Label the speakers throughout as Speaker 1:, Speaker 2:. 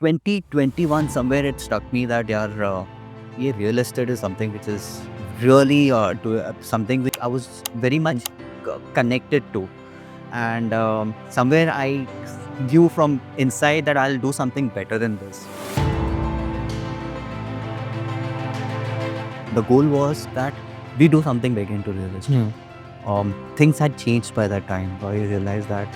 Speaker 1: 2021 somewhere it struck me that ये real estate is something which is really something which I was very much connected to, and somewhere I knew from inside that I'll do something better than this. The goal was that we do something big into real estate. Things had changed by that time. I realized that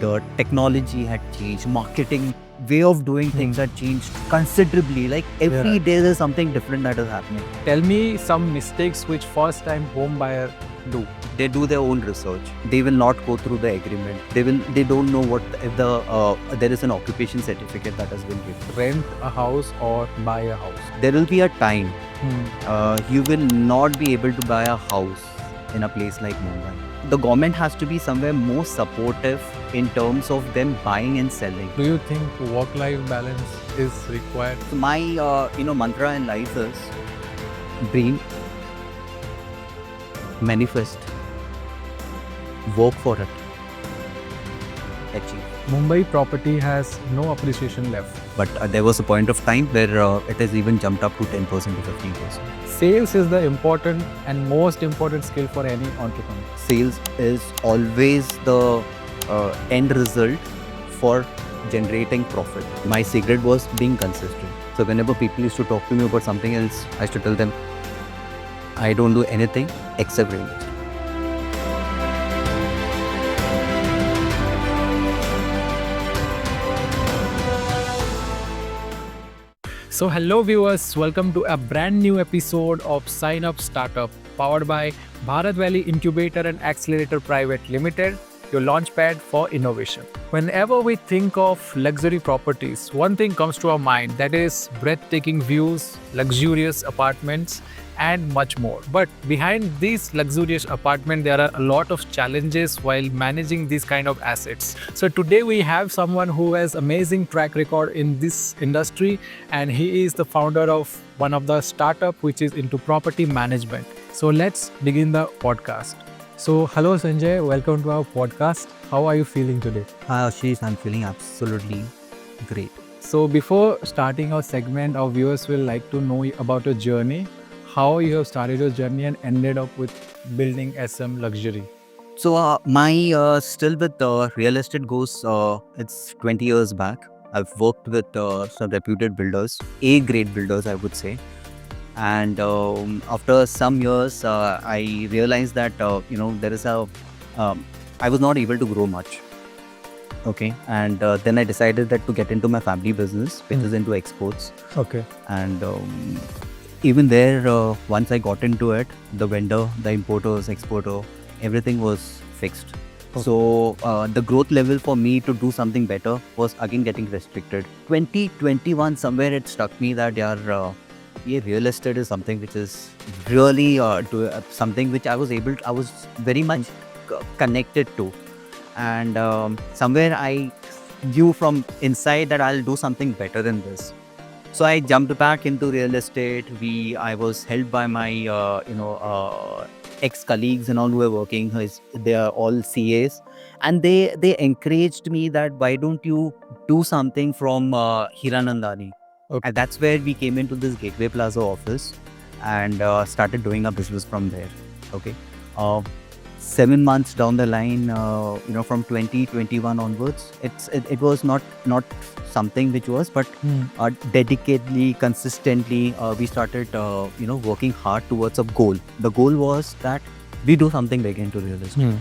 Speaker 1: the technology had changed, marketing way of doing things had changed considerably. Like every day there's something different that is happening.
Speaker 2: Tell me some mistakes which first time home buyer do.
Speaker 1: They do their own research. They will not go through the agreement. They don't know what if there is an occupation certificate that has been given.
Speaker 2: Rent a house or buy a house.
Speaker 1: There will be a time you will not be able to buy a house in a place like Mumbai. The government has to be somewhere more supportive in terms of them buying and selling.
Speaker 2: Do you think work-life balance is required?
Speaker 1: So my mantra in life is dream, manifest, work for it, achieve.
Speaker 2: Mumbai property has no appreciation left.
Speaker 1: But there was a point of time where it has even jumped up to 10% to 15%.
Speaker 2: Sales is the important and most important skill for any entrepreneur.
Speaker 1: Sales is always the end result for generating profit. My secret was being consistent. So whenever people used to talk to me about something else, I used to tell them, I don't do anything except real estate.
Speaker 2: So hello viewers, welcome to a brand new episode of Sign Up Startup powered by Bharat Valley Incubator and Accelerator Private Limited, your launchpad for innovation. Whenever we think of luxury properties, one thing comes to our mind, that is breathtaking views, luxurious apartments and much more. But behind these luxurious apartments, there are a lot of challenges while managing these kind of assets. So today we have someone who has amazing track record in this industry, and he is the founder of one of the startup which is into property management. So let's begin the podcast. So hello Sanjay, welcome to our podcast. How are you feeling today?
Speaker 1: Hi Ashish, I'm feeling absolutely great.
Speaker 2: So before starting our segment, our viewers will like to know about your journey, how you have started your journey and ended up with building SM Luxury.
Speaker 1: So my still with real estate goes, it's 20 years back. I've worked with some reputed builders, A-grade builders, I would say. And after some years, I realized that there is I was not able to grow much. Okay, and then I decided that to get into my family business, which is into exports.
Speaker 2: Okay.
Speaker 1: And even there, once I got into it, the vendor, the importers, exporter, everything was fixed.
Speaker 2: Okay.
Speaker 1: So the growth level for me to do something better was again getting restricted. 2021 somewhere it struck me that real estate is something which is really something which I was very much connected to, and somewhere I knew from inside that I'll do something better than this. So I jumped back into real estate. I was helped by my ex-colleagues and all who were working. They are all CAs, and they encouraged me that why don't you do something from Hiranandani.
Speaker 2: Okay.
Speaker 1: And that's where we came into this Gateway Plaza office and started doing our business from there. Okay. 7 months down the line, from 2021 onwards, it was not something which was, but dedicatedly, consistently, we started working hard towards a goal. The goal was that we do something big into real estate.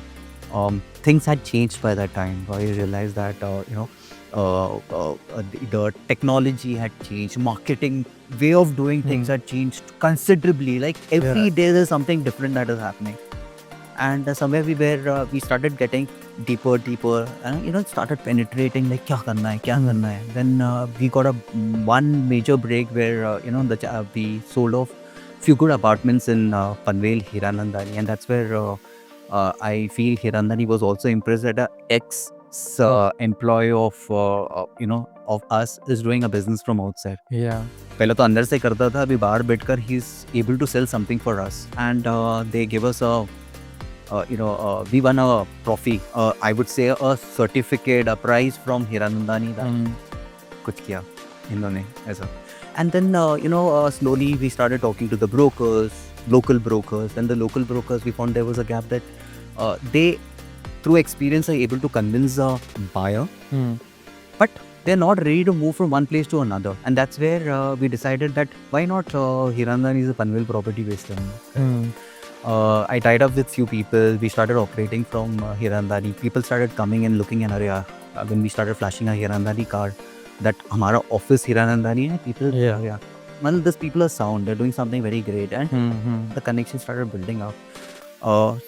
Speaker 1: Things had changed by that time. I realized that the technology had changed, marketing way of doing things had changed considerably. Like every day there's something different that is happening. And somewhere we started getting deeper, and started penetrating like kya karna hai. Then we got one major break where we sold off few good apartments in Panvel, Hiranandani, and that's where I feel Hiranandani was also impressed that ex employee of us is doing a business from outside.
Speaker 2: Yeah.
Speaker 1: पहले तो अंदर से करता था, अभी बाहर बैठकर he is able to sell something for us, and they give us we won a trophy. I would say a certificate, a prize from Hiranandani. कुछ किया इन्होंने ऐसा. And then slowly we started talking to the brokers, local brokers, and the local brokers we found there was a gap that they through experience are able to convince a buyer, but they're not ready to move from one place to another, and that's where we decided that why not Hirandani is a Panvel property based. I tied up with few people. We started operating from Hirandani. People started coming and looking in our area. When we started flashing our Hirandani card, that हमारा office Hirandani hai. People, well, these people are sound. They're doing something very great, and the connection started building up.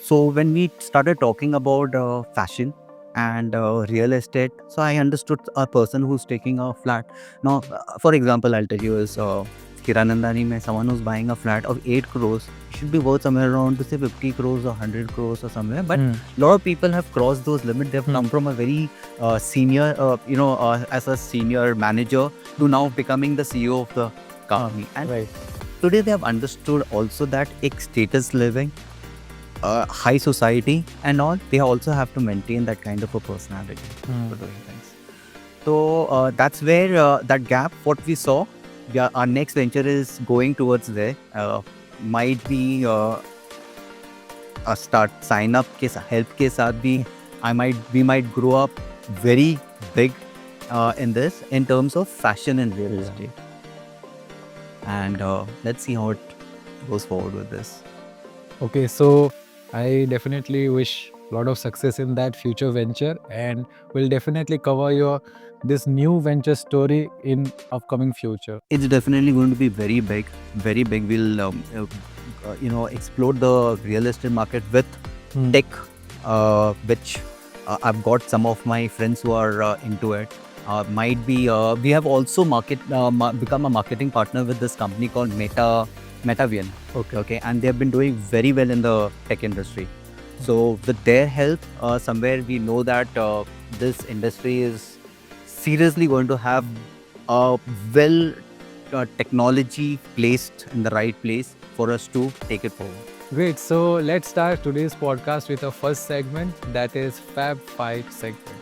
Speaker 1: So when we started talking about fashion and real estate, so I understood a person who's taking a flat. Now, for example, I'll tell you is Hiranandani mein someone who's buying a flat of 8 crores should be worth somewhere around to say 50 crores or 100 crores or somewhere. But a lot of people have crossed those limits. They've come from a very senior, as a senior manager to now becoming the CEO of the company. And today they have understood also that एक status living, high society and all, they also have to maintain that kind of a personality for doing things. So that's where that gap, what we saw, our next venture is going towards there. Might be a start sign up के help के साथ भी we might grow up very big in this in terms of fashion and real estate. And let's see how it goes forward with this.
Speaker 2: Okay, so I definitely wish a lot of success in that future venture, and we'll definitely cover this new venture story in upcoming future.
Speaker 1: It's definitely going to be very big, very big. We'll explore the real estate market with tech, which I've got some of my friends who are into it. Might be we have also become a marketing partner with this company called Metavian. Okay, and they have been doing very well in the tech industry. So with their help, somewhere we know that this industry is seriously going to have a technology placed in the right place for us to take it forward.
Speaker 2: Great. So let's start today's podcast with our first segment, that is Fab Five segment.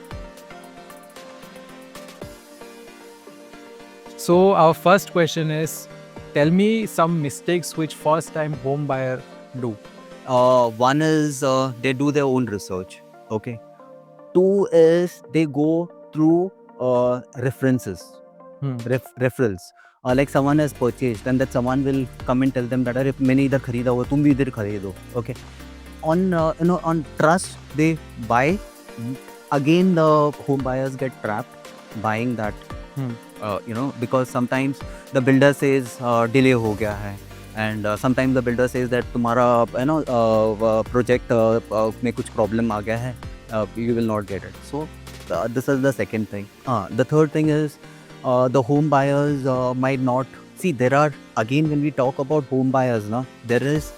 Speaker 2: So our first question is, tell me some mistakes which first time home buyer do.
Speaker 1: One is they do their own research. Okay. Two is they go through references, referrals. Like someone has purchased, and that someone will come and tell them that if मैंने इधर खरीदा हुआ तुम भी इधर खरीदो. Okay. On trust they buy. Again, the home buyers get trapped buying that. Because sometimes the builder says delay हो गया है, and sometimes the builder says that तुम्हारा project में कुछ problem आ गया है, you will not get it. So this is the second thing. The third thing is the home buyers might not see. There are, again, when we talk about home buyers, there is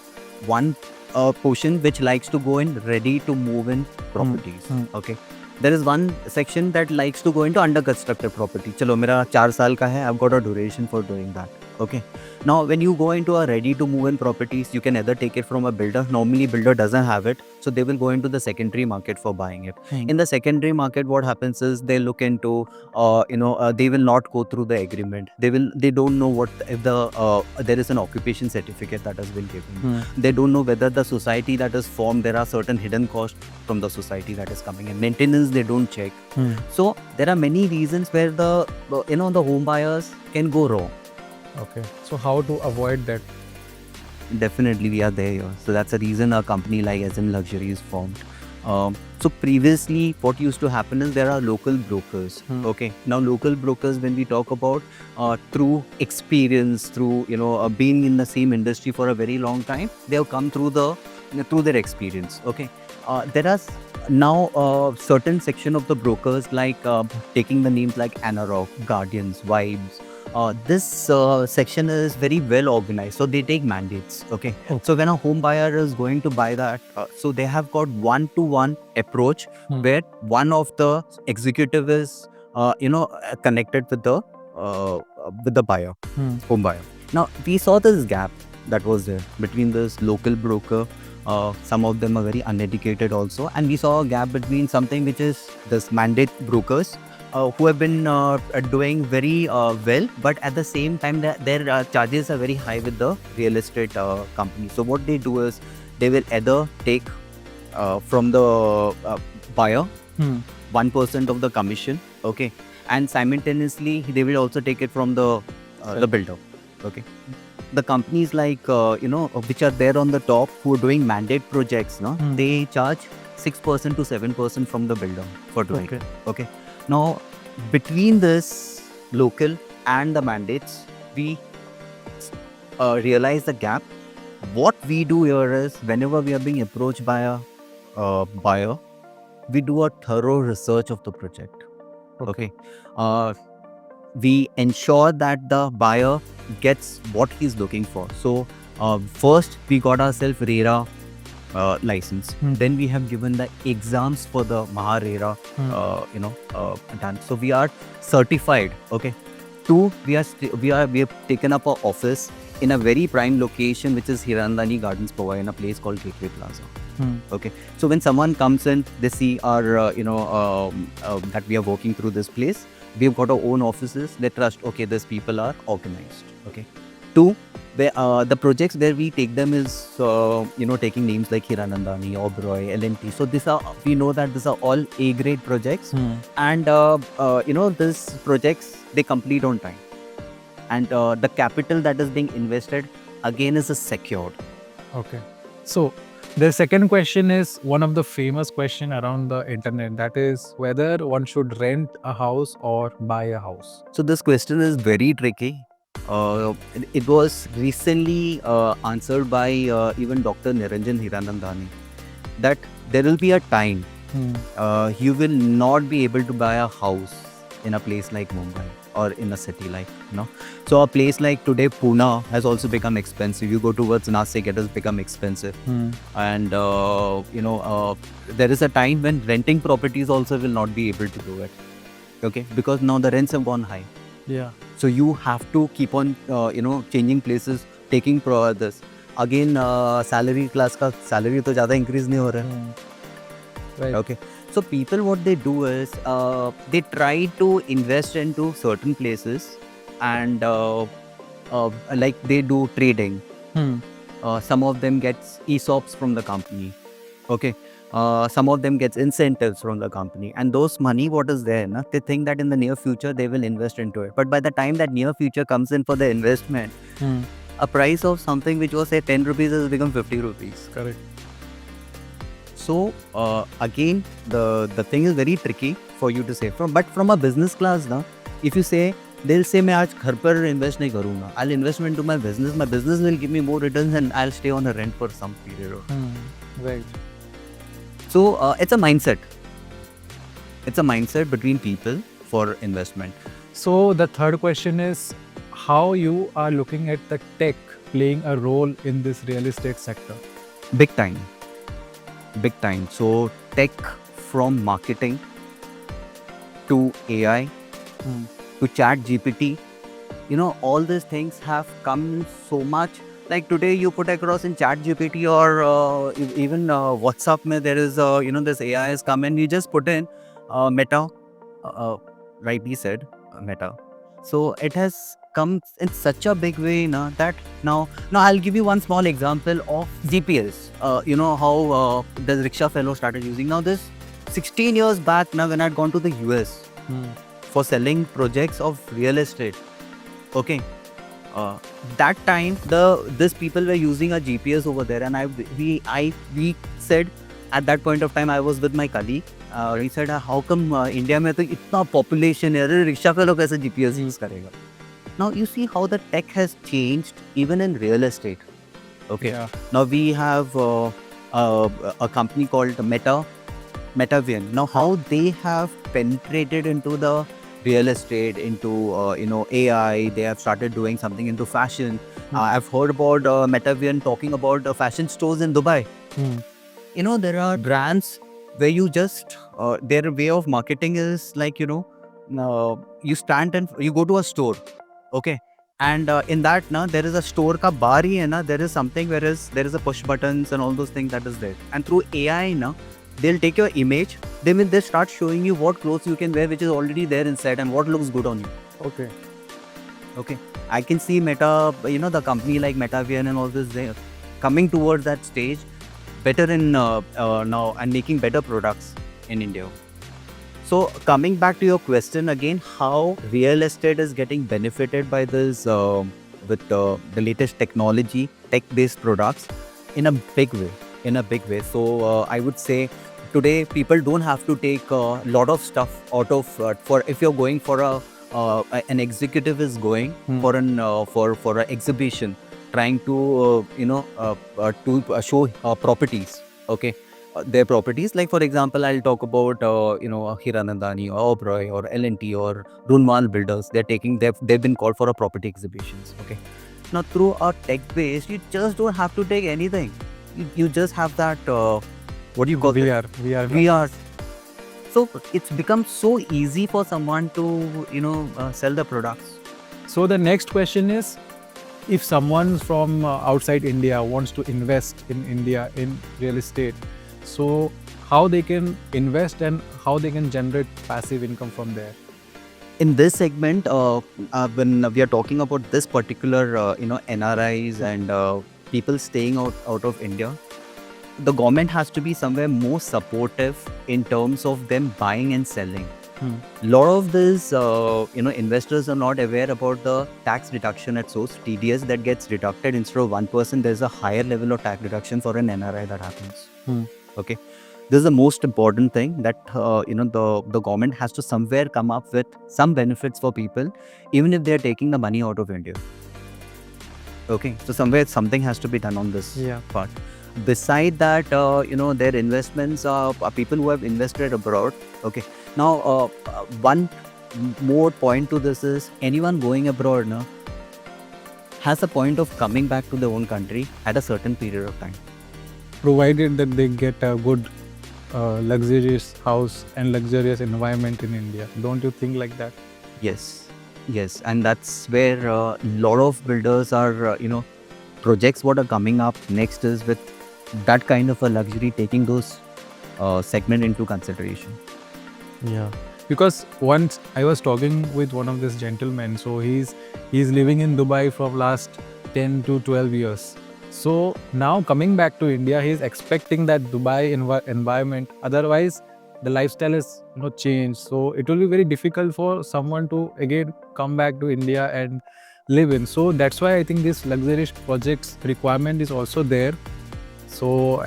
Speaker 1: one portion which likes to go in ready to move in properties. Okay. There is one section that likes to go into under constructed property. चलो मेरा 4 साल का है, I've got a duration for doing that. Okay. Now, when you go into a ready to move in properties, you can either take it from a builder. Normally, builder doesn't have it, so they will go into the secondary market for buying it. In the secondary market, what happens is they look into, they will not go through the agreement. They don't know what if there is an occupation certificate that has been given. They don't know whether the society that is formed, there are certain hidden costs from the society that is coming in. Maintenance, they don't check. So there are many reasons where the home buyers can go wrong.
Speaker 2: Okay. So how to avoid that?
Speaker 1: Definitely, we are there here. So that's the reason a company like SM Luxury is formed. So previously, what used to happen is there are local brokers. Okay. Now, local brokers, when we talk about through experience, through being in the same industry for a very long time, they have come through their experience. Okay. There are now certain section of the brokers like taking the names like Anarok, Guardians, Vibes. This section is very well organized, so they take mandates. Okay. So when a home buyer is going to buy that, so they have got one-to-one approach where one of the executive is connected with the buyer, home buyer. Now we saw this gap that was there between this local broker Some of them are very uneducated also, and we saw a gap between something which is this mandate brokers who have been doing very well, but at the same time their charges are very high with the real estate company. So what they do is they will either take from the buyer 1% of the commission, okay, and simultaneously they will also take it from the builder, okay. The companies like which are there on the top who are doing mandate projects, no, they charge 6% to 7% from the builder for doing it. Okay. Now, between this local and the mandates, we realize the gap. What we do here is whenever we are being approached by a buyer, we do a thorough research of the project. Okay. We ensure that the buyer gets what he's looking for. So first we got ourselves RERA license. Then we have given the exams for the MahaRERA, done. So we are certified. Okay. Two, we have taken up our office in a very prime location, which is Hirandani Gardens, Powai, in a place called Gateway Plaza. Okay. So when someone comes in, they see our that we are working through this place. We've got our own offices. They trust, okay, these people are organized. Okay. Two, the projects where we take them is, taking names like Hiranandani, Oberoi, L&T. So we know that these are all A-grade projects. And, these projects, they complete on time. And the capital that is being invested, again, is secured.
Speaker 2: Okay. So, the second question is one of the famous question around the internet, that is whether one should rent a house or buy a house.
Speaker 1: So this question is very tricky. It was recently answered by even Dr. Niranjan Hiranandani that there will be a time you will not be able to buy a house in a place like Mumbai or in a city like, So a place like today, Pune has also become expensive. You go towards Nasik, it has become expensive. And, there is a time when renting properties also will not be able to do it. Okay, because now the rents have gone high.
Speaker 2: Yeah.
Speaker 1: So you have to keep on, changing places, taking this. Again, salary class ka salary to ज़्यादा increase नहीं हो रहा है.
Speaker 2: Right.
Speaker 1: Okay. So people, what they do is they try to invest into certain places, and like they do trading. Some of them gets ESOPs from the company. Okay. Some of them gets incentives from the company, and those money what is there, they think that in the near future they will invest into it. But by the time that near future comes in for the investment, a price of something which was say 10 rupees has become 50 rupees.
Speaker 2: Correct.
Speaker 1: So again, the thing is very tricky for you to say. From a business class, if you say, they'll say मैं आज घर पर invest नहीं करूँगा. I'll invest into my business. My business will give me more returns, and I'll stay on a rent for some period.
Speaker 2: Right.
Speaker 1: So it's a mindset. It's a mindset between people for investment.
Speaker 2: So the third question is how you are looking at the tech playing a role in this real estate sector.
Speaker 1: Big time. So tech, from marketing to AI to chat GPT, all these things have come so much. Like today you put across in chat GPT or even WhatsApp mein there is this AI has come, and you just put in Meta, rightly said, Meta. So it has come in such a big way that now I'll give you one small example of GPS. How the rickshaw fellow started using. Now this 16 years back, when I'd gone to the US for selling projects of real estate. Okay. That time these people were using a GPS over there, and we said at that point of time I was with my colleague. He said, how come India में तो इतना population है, rickshaw पे लोग कैसे GPS use करेगा? Now you see how the tech has changed even in real estate. Okay.
Speaker 2: Yeah.
Speaker 1: Now we have a company called Metavian. Now how they have penetrated into the real estate, into AI. They have started doing something into fashion. I've heard about Metavian talking about fashion stores in Dubai. There are brands where you just their way of marketing is like you stand and you go to a store, okay, And in that na, there is a store ka bar hi hai na, there is something where there is a push buttons and all those things that is there. And through AI na, they'll take your image, they start showing you what clothes you can wear which is already there inside and what looks good on you.
Speaker 2: Okay.
Speaker 1: Okay, I can see Meta, the company like Metavian and all this, they coming towards that stage better in now and making better products in India. So coming back to your question again, how real estate is getting benefited by this with the latest technology, tech-based products in a big way, So I would say today people don't have to take a lot of stuff out of for if you're going for an executive is going for an for an exhibition, trying to show properties. Okay, their properties. Like for example, I'll talk about Hiranandani or Oberoi or L&T or Runwal Builders. They've been called for a property exhibitions. Okay, now through a tech base, you just don't have to take anything. You just have that what do you call it?
Speaker 2: VR.
Speaker 1: VR. So it's become so easy for someone to sell the products.
Speaker 2: So the next question is, if someone from outside India wants to invest in India in real estate, so how they can invest and how they can generate passive income from there?
Speaker 1: In this segment, when we are talking about this particular NRIs and people staying out of India, the government has to be somewhere more supportive in terms of them buying and selling. A lot of these investors are not aware about the tax deduction at source, TDS, that gets deducted. Instead of 1%, there's a higher level of tax deduction for an NRI that happens. Okay, this is the most important thing, that the government has to somewhere come up with some benefits for people, even if they're taking the money out of India. Okay, so somewhere something has to be done on this part. Beside that, their investments are people who have invested abroad. Okay, now one more point to this is, anyone going abroad now has a point of coming back to their own country at a certain period of time.
Speaker 2: Provided that they get a good luxurious house and luxurious environment in India. Don't you think like that?
Speaker 1: Yes, and that's where a lot of builders are, projects what are coming up next is with that kind of a luxury, taking those segment into consideration.
Speaker 2: Yeah, because once I was talking with one of these gentlemen, so he's living in Dubai from last 10 to 12 years. So now coming back to India, he's expecting that Dubai environment. Otherwise, the lifestyle is changed. So it will be very difficult for someone to again come back to India and live in. So that's why I think this luxurious projects requirement is also there. So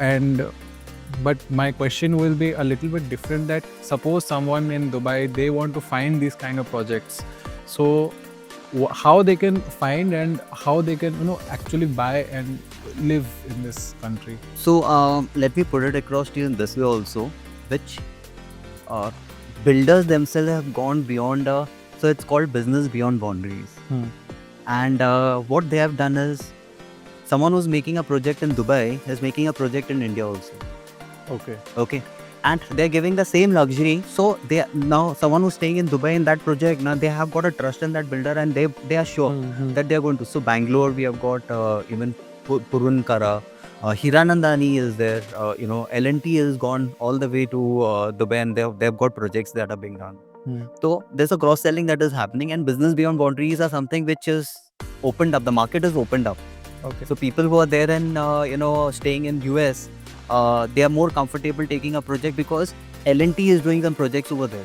Speaker 2: but my question will be a little bit different, that suppose someone in Dubai, they want to find these kind of projects. So how they can find and how they can actually buy and live in this country.
Speaker 1: So let me put it across to you in this way also, which builders themselves have gone beyond so it's called business beyond boundaries. And what they have done is, someone who's making a project in Dubai is making a project in India also. Okay, and they're giving the same luxury. So they now, someone who's staying in Dubai in that project, now they have got a trust in that builder, and they are sure that they're going to. So Bangalore, we have got even Purunkara, Hiranandani is there. L&T has gone all the way to Dubai, and they've got projects that are being done. So there's a cross selling that is happening, and business beyond boundaries are something which is opened up. The market is opened up.
Speaker 2: Okay.
Speaker 1: So people who are there and staying in US, they are more comfortable taking a project because L&T is doing some projects over there.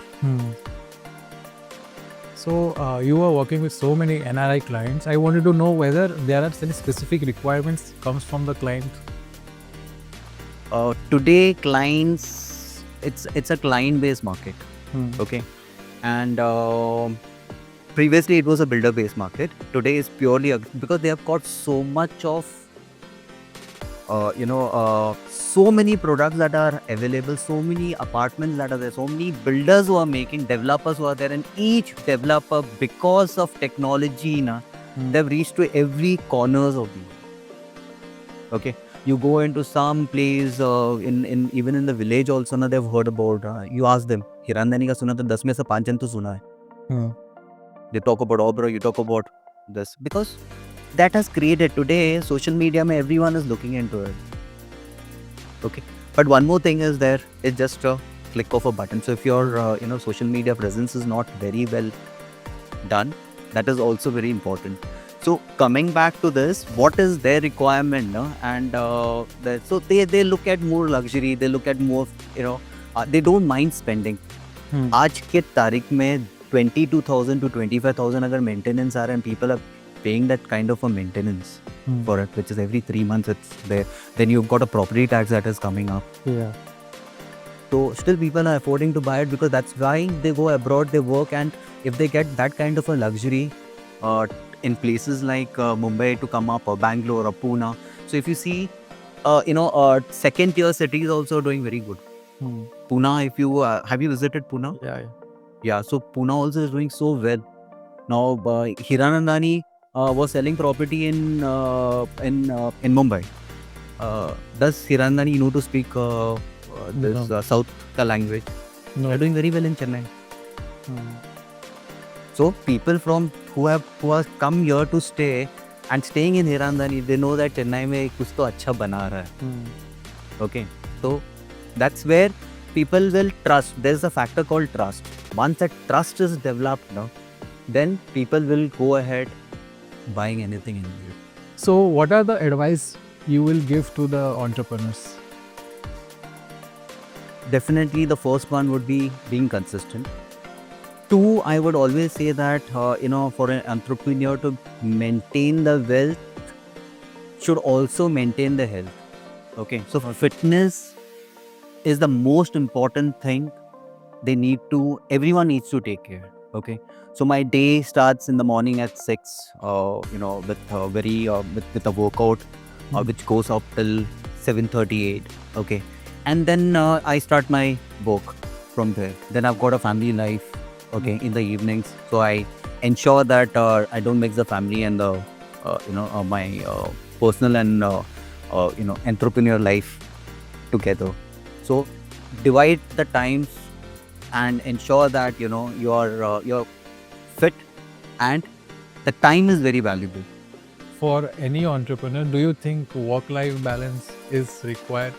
Speaker 2: So you are working with so many NRI clients. I wanted to know whether there are any specific requirements comes from the client.
Speaker 1: Today, clients, it's a client-based market. Okay, and previously it was a builder-based market. Today is purely because they have got so much of so many products that are available, so many apartments that are there, so many builders who are making, developers who are there, and each developer, because of technology, they've reached to every corners of the world. Okay, you go into some place in even in the village also, they've heard about. You ask them, Hirandani ka suna to 10 mein se 5 jan to suna hai. They talk about Oberoi, you talk about this, because that has created today social media. Everyone is looking into it. Okay, but one more thing is there. It's just a click of a button. So if your social media presence is not very well done, that is also very important. So coming back to this, what is their requirement, no? And so they look at more luxury, they look at more, they don't mind spending. आज के तारीख में 22,000 to 25,000 अगर maintenance आ रहा है, and people are paying that kind of a maintenance for it, which is every 3 months it's there. Then you've got a property tax that is coming up.
Speaker 2: Yeah.
Speaker 1: So still people are affording to buy it, because that's why they go abroad, they work, and if they get that kind of a luxury in places like Mumbai to come up, or Bangalore, or Pune. So if you see, second tier cities also doing very good. Pune, if you have you visited Pune? Yeah. So Pune also is doing so well. Now Hiranandani was selling property in Mumbai. Does Hiranandani know to speak this South language?
Speaker 2: No.
Speaker 1: They're doing very well in Chennai. So people from who have come here to stay and staying in Hiranandani, they know that Chennai में कुछ तो अच्छा बना रहा है. Okay, so that's where people will trust. There's a factor called trust. Once that trust is developed, now, then people will go ahead buying anything in it.
Speaker 2: So what are the advice you will give to the entrepreneurs?
Speaker 1: Definitely, the first one would be being consistent. Two, I would always say that for an entrepreneur to maintain the wealth, should also maintain the health. Okay, so fitness is the most important thing. Everyone needs to take care. Okay, so my day starts in the morning at 6. With a workout, which goes up till 7:38. Okay, and then I start my work from there. Then I've got a family life. Okay, in the evenings, so I ensure that I don't mix the family and the my personal and entrepreneur life together. So divide the times and ensure that you're fit, and the time is very valuable.
Speaker 2: For any entrepreneur, do you think work-life balance is required?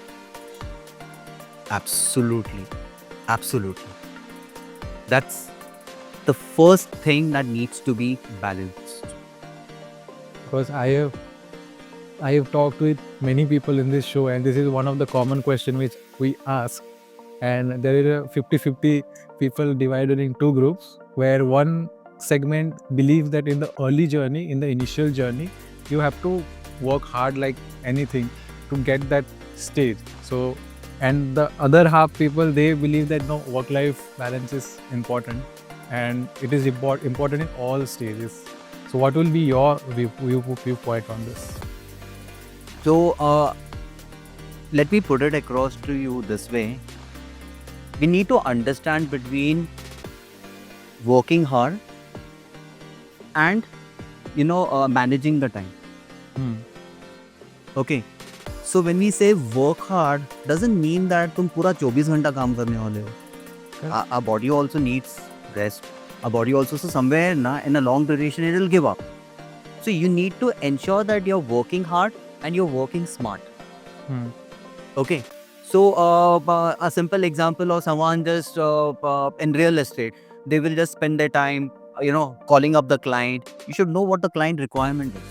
Speaker 1: Absolutely. That's the first thing that needs to be balanced.
Speaker 2: Because I have talked with many people in this show, and this is one of the common questions which we ask. And there is a 50-50 people divided in two groups, where one segment believes that in the early journey, in the initial journey, you have to work hard like anything to get that stage. So, and the other half people, they believe that no, work-life balance is important, and it is important in all stages. So what will be your viewpoint on this?
Speaker 1: So let me put it across to you this way. We need to understand between working hard and managing the time. Okay, so when we say work hard, doesn't mean that तुम पूरा 24 घंटा काम करने वाले हो. Our body also needs rest. Our body also, so somewhere in a long duration it will give up. So you need to ensure that you're working hard and you're working smart. Okay, so a simple example of someone just in real estate, they will just spend their time calling up the client. You should know what the client requirement is.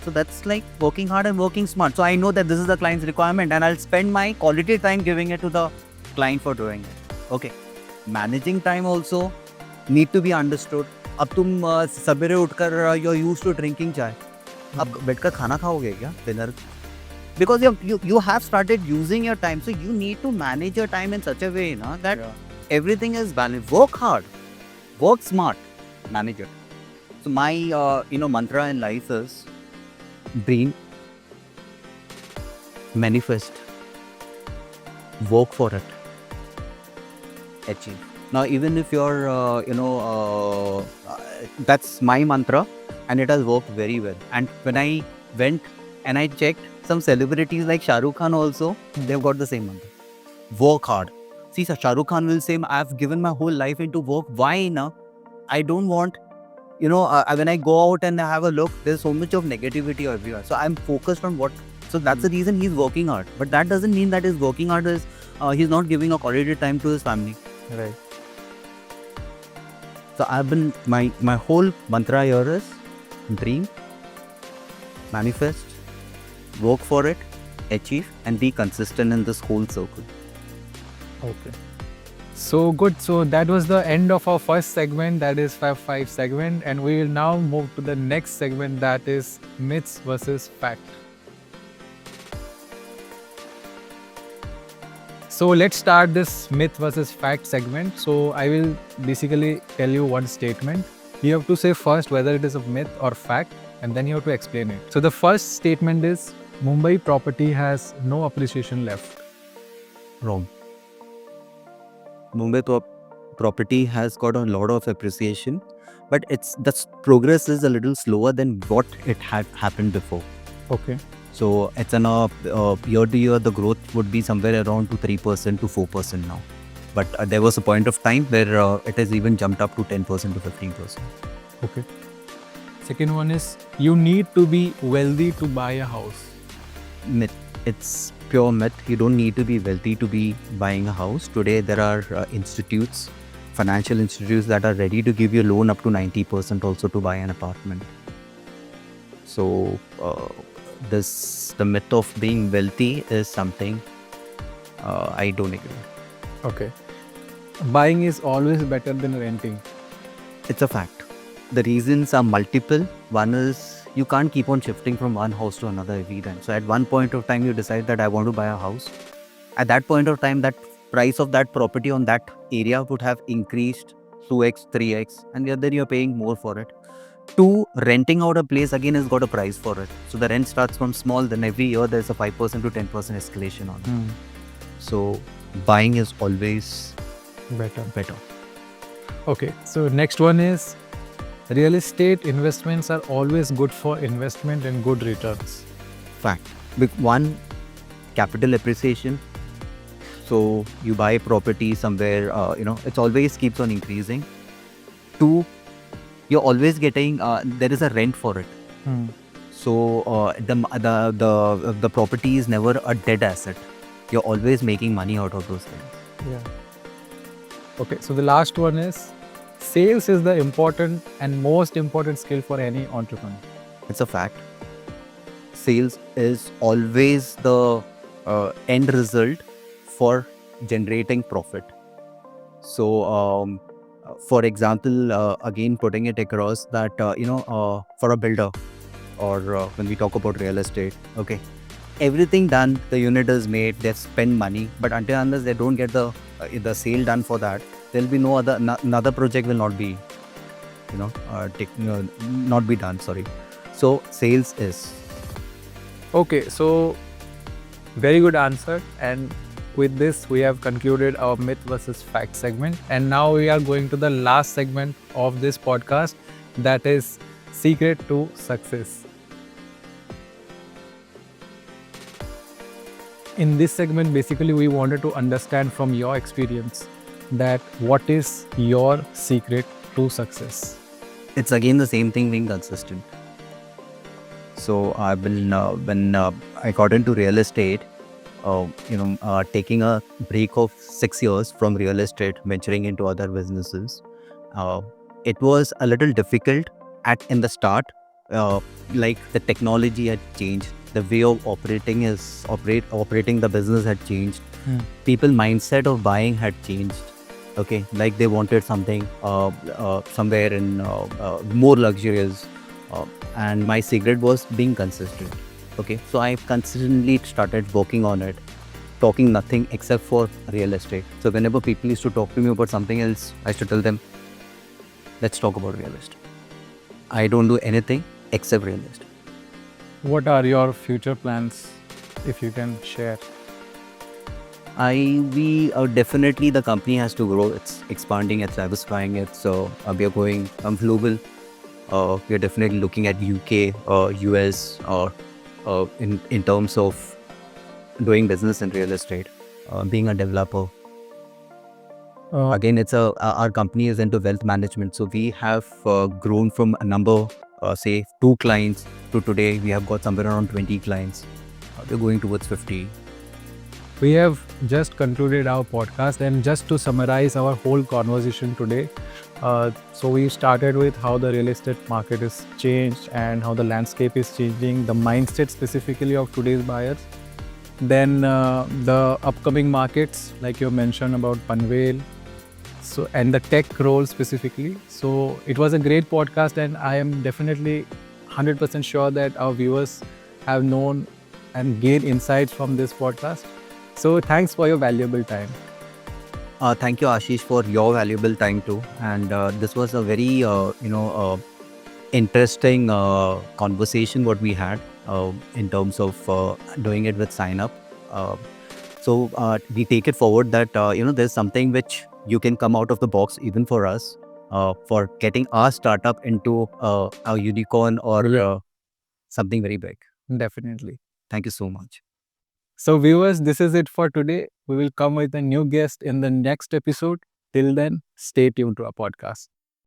Speaker 1: So that's like working hard and working smart. So I know that this is the client's requirement, and I'll spend my quality time giving it to the client for doing it. Okay, managing time also need to be understood. अब तुम सवेरे उठकर you're used to drinking चाय, अब बैठकर खाना खाओगे क्या dinner? Because you have started using your time, so you need to manage your time in such a way that everything is balanced. Work hard, work smart, manage it. So my mantra in life is dream, manifest, work for it, achieve. Now even if you're that's my mantra, and it has worked very well. And when I went and I checked, some celebrities like Shah Rukh Khan also, they've got the same mantra. Work hard. See, Shah Rukh Khan will say, I've given my whole life into work. Why now? I don't want when I go out and I have a look, there's so much of negativity everywhere. So I'm focused on what. So that's the reason he's working hard. But that doesn't mean that his working hard is he's not giving a quality time to his family.
Speaker 2: Right.
Speaker 1: So I've been my whole mantra here is dream, manifest, work for it, achieve, and be consistent in this whole circle.
Speaker 2: Okay. So good. So that was the end of our first segment, that is Fab 5 segment, and we will now move to the next segment, that is myths versus fact. So let's start this myth versus fact segment. So I will basically tell you one statement. You have to say first whether it is a myth or fact, and then you have to explain it. So the first statement is Mumbai property has no appreciation left.
Speaker 1: Wrong. Mumbai property has got a lot of appreciation, but the progress is a little slower than what it had happened before.
Speaker 2: Okay.
Speaker 1: So it's an year to year the growth would be somewhere around to 3% to 4% now. But there was a point of time where it has even jumped up to 10% to 15%.
Speaker 2: Okay. Second one is you need to be wealthy to buy a house.
Speaker 1: Myth. It's pure myth. You don't need to be wealthy to be buying a house. Today there are institutes, financial institutes that are ready to give you a loan up to 90% also to buy an apartment. So the myth of being wealthy is something I don't agree.
Speaker 2: Okay. Buying is always better than renting.
Speaker 1: It's a fact. The reasons are multiple. One is you can't keep on shifting from one house to another every time. So at one point of time, you decide that I want to buy a house. At that point of time, that price of that property on that area would have increased 2x, 3x, and then you're paying more for it. Two, renting out a place again has got a price for it. So the rent starts from small, then every year there's a 5% to 10% escalation on it. So buying is always better.
Speaker 2: Okay, so next one is real estate investments are always good for investment and good returns.
Speaker 1: Fact. One, capital appreciation. So you buy property somewhere, it always keeps on increasing. Two, you're always getting, there is a rent for it. So the property is never a dead asset. You're always making money out of those things.
Speaker 2: Yeah. Okay, so the last one is sales is the important and most important skill for any entrepreneur.
Speaker 1: It's a fact. Sales is always the end result for generating profit. So, for example, again putting it across that, for a builder or when we talk about real estate, okay, everything done, the unit is made, they spend money, but until unless they don't get the sale done for that, there'll be no another project will not be, not be done. Sorry. So sales is.
Speaker 2: Okay, so very good answer. And with this, we have concluded our myth versus fact segment. And now we are going to the last segment of this podcast, that is secret to success. In this segment, basically, we wanted to understand from your experience that what is your secret to success.
Speaker 1: It's again the same thing, being consistent. So I've been when I got into real estate, taking a break of 6 years from real estate, venturing into other businesses. It was a little difficult in the start. Like the technology had changed, the way of operating the business had changed. People mindset of buying had changed. Okay, like they wanted something somewhere in more luxurious, and my secret was being consistent. Okay, so I consistently started working on it, talking nothing except for real estate. So whenever people used to talk to me about something else, I used to tell them, let's talk about real estate. I don't do anything except real estate.
Speaker 2: What are your future plans, if you can share?
Speaker 1: Definitely the company has to grow. It's expanding, it's diversifying it. So we are going global. We are definitely looking at UK or US or in terms of doing business in real estate, being a developer. Again, it's our company is into wealth management, so we have grown from a number, say 2 clients, to today we have got somewhere around 20 clients. We're going towards 50.
Speaker 2: We have just concluded our podcast, and just to summarize our whole conversation today, so we started with how the real estate market is changed and how the landscape is changing, the mindset specifically of today's buyers. Then the upcoming markets, like you mentioned about Panvel, so and the tech role specifically. So it was a great podcast, and I am definitely 100% sure that our viewers have known and gained insights from this podcast. So thanks for your valuable time.
Speaker 1: Thank you, Ashish, for your valuable time too. And this was a very, interesting conversation what we had in terms of doing it with sign up. So we take it forward that there's something which you can come out of the box even for us for getting our startup into a unicorn or something very big.
Speaker 2: Definitely.
Speaker 1: Thank you so much.
Speaker 2: So viewers, this is it for today. We will come with a new guest in the next episode. Till then, stay tuned to our podcast.